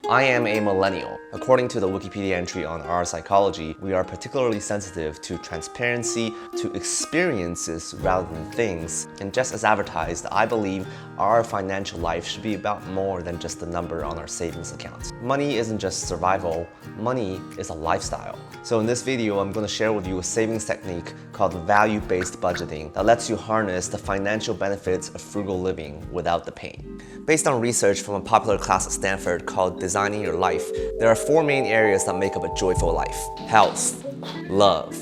I am a millennial. According to the Wikipedia entry on our psychology, we are particularly sensitive to transparency, to experiences rather than things. And just as advertised, I believe our financial life should be about more than just the number on our savings account. Money isn't just survival, money is a lifestyle. So in this video, I'm going to share with you a savings technique called value-based budgeting that lets you harness the financial benefits of frugal living without the pain. Based on research from a popular class at Stanford called Designing Your Life, there are 4 main areas that make up a joyful life: health, love,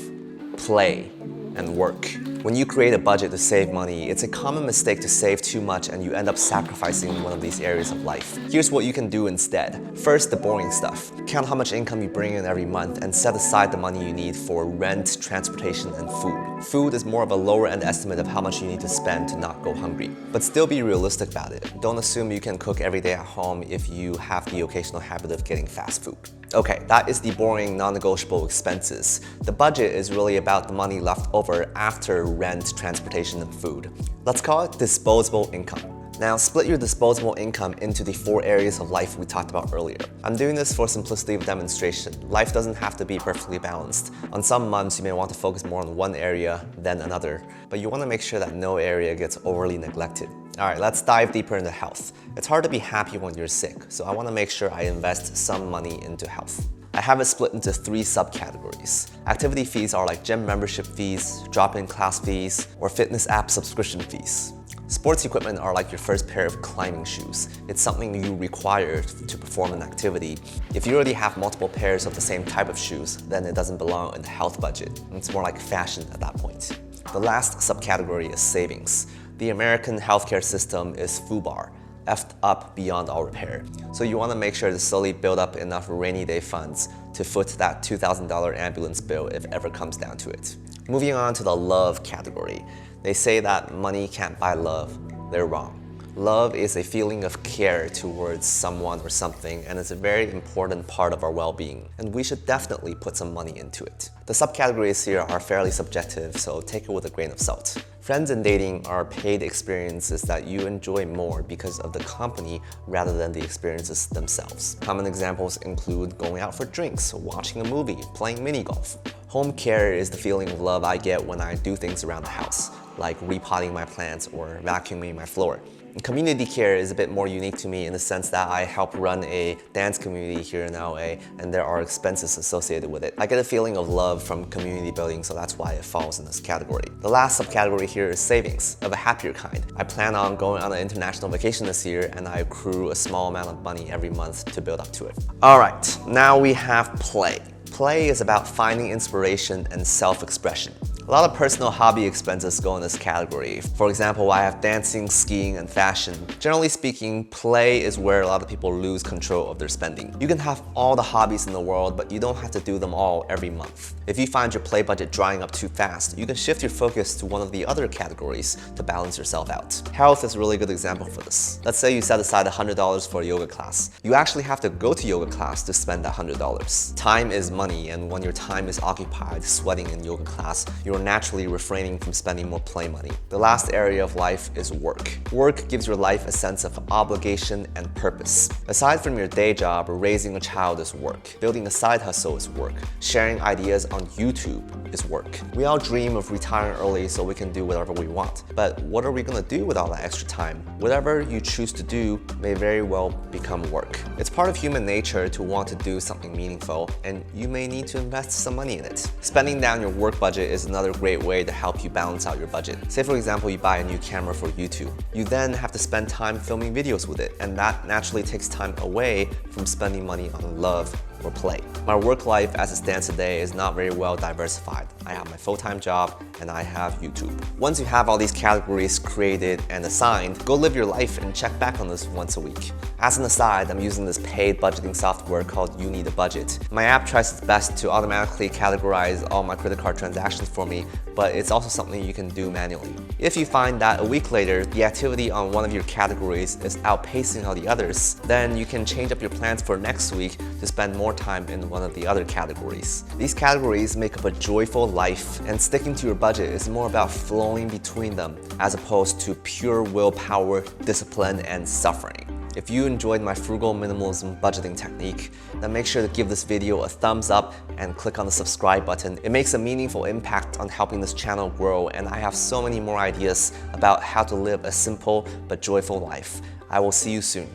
play, and work. When you create a budget to save money, it's a common mistake to save too much and you end up sacrificing one of these areas of life. Here's what you can do instead. First, the boring stuff. Count how much income you bring in every month and set aside the money you need for rent, transportation, and food. Food is more of a lower-end estimate of how much you need to spend to not go hungry. But still be realistic about it. Don't assume you can cook every day at home if you have the occasional habit of getting fast food. Okay, that is the boring, non-negotiable expenses. The budget is really about the money left over after rent, transportation, and food. Let's call it disposable income. Now, split your disposable income into the 4 areas of life we talked about earlier. I'm doing this for simplicity of demonstration. Life doesn't have to be perfectly balanced. On some months, you may want to focus more on one area than another, but you want to make sure that no area gets overly neglected. Alright, let's dive deeper into health. It's hard to be happy when you're sick, so I want to make sure I invest some money into health. I have it split into 3 subcategories. Activity fees are like gym membership fees, drop-in class fees, or fitness app subscription fees. Sports equipment are like your first pair of climbing shoes. It's something you require to perform an activity. If you already have multiple pairs of the same type of shoes, then it doesn't belong in the health budget. It's more like fashion at that point. The last subcategory is savings. The American healthcare system is FUBAR, effed up beyond all repair. So you want to make sure to slowly build up enough rainy day funds to foot that $2,000 ambulance bill if ever comes down to it. Moving on to the love category. They say that money can't buy love. They're wrong. Love is a feeling of care towards someone or something, and it's a very important part of our well-being, and we should definitely put some money into it. The subcategories here are fairly subjective, so take it with a grain of salt. Friends and dating are paid experiences that you enjoy more because of the company rather than the experiences themselves. Common examples include going out for drinks, watching a movie, playing mini golf. Home care is the feeling of love I get when I do things around the house, like repotting my plants or vacuuming my floor. Community care is a bit more unique to me in the sense that I help run a dance community here in LA, and there are expenses associated with it. I get a feeling of love from community building, so that's why it falls in this category. The last subcategory here is savings, of a happier kind. I plan on going on an international vacation this year, and I accrue a small amount of money every month to build up to it. Alright, now we have play. Play is about finding inspiration and self-expression. A lot of personal hobby expenses go in this category. For example, I have dancing, skiing, and fashion. Generally speaking, play is where a lot of people lose control of their spending. You can have all the hobbies in the world, but you don't have to do them all every month. If you find your play budget drying up too fast, you can shift your focus to one of the other categories to balance yourself out. Health is a really good example for this. Let's say you set aside $100 for a yoga class. You actually have to go to yoga class to spend that $100. Time is money, and when your time is occupied sweating in yoga class, you're naturally refraining from spending more play money. The last area of life is work. Work gives your life a sense of obligation and purpose. Aside from your day job, raising a child is work. Building a side hustle is work. Sharing ideas on YouTube is work. We all dream of retiring early so we can do whatever we want. But what are we going to do with all that extra time? Whatever you choose to do may very well become work. It's part of human nature to want to do something meaningful, and you may need to invest some money in it. Spending down your work budget is another great way to help you balance out your budget. Say for example, you buy a new camera for YouTube. You then have to spend time filming videos with it, and that naturally takes time away from spending money on love or play. My work life as it stands today is not very well diversified. I have my full-time job and I have YouTube. Once you have all these categories created and assigned, go live your life and check back on this once a week. As an aside, I'm using this paid budgeting software called You Need a Budget. My app tries its best to automatically categorize all my credit card transactions for me, but it's also something you can do manually. If you find that a week later, the activity on one of your categories is outpacing all the others, then you can change up your plans for next week to spend more time in one of the other categories. These categories make up a joyful life, and sticking to your budget is more about flowing between them as opposed to pure willpower, discipline, and suffering. If you enjoyed my frugal minimalism budgeting technique, then make sure to give this video a thumbs up and click on the subscribe button. It makes a meaningful impact on helping this channel grow, and I have so many more ideas about how to live a simple but joyful life. I will see you soon.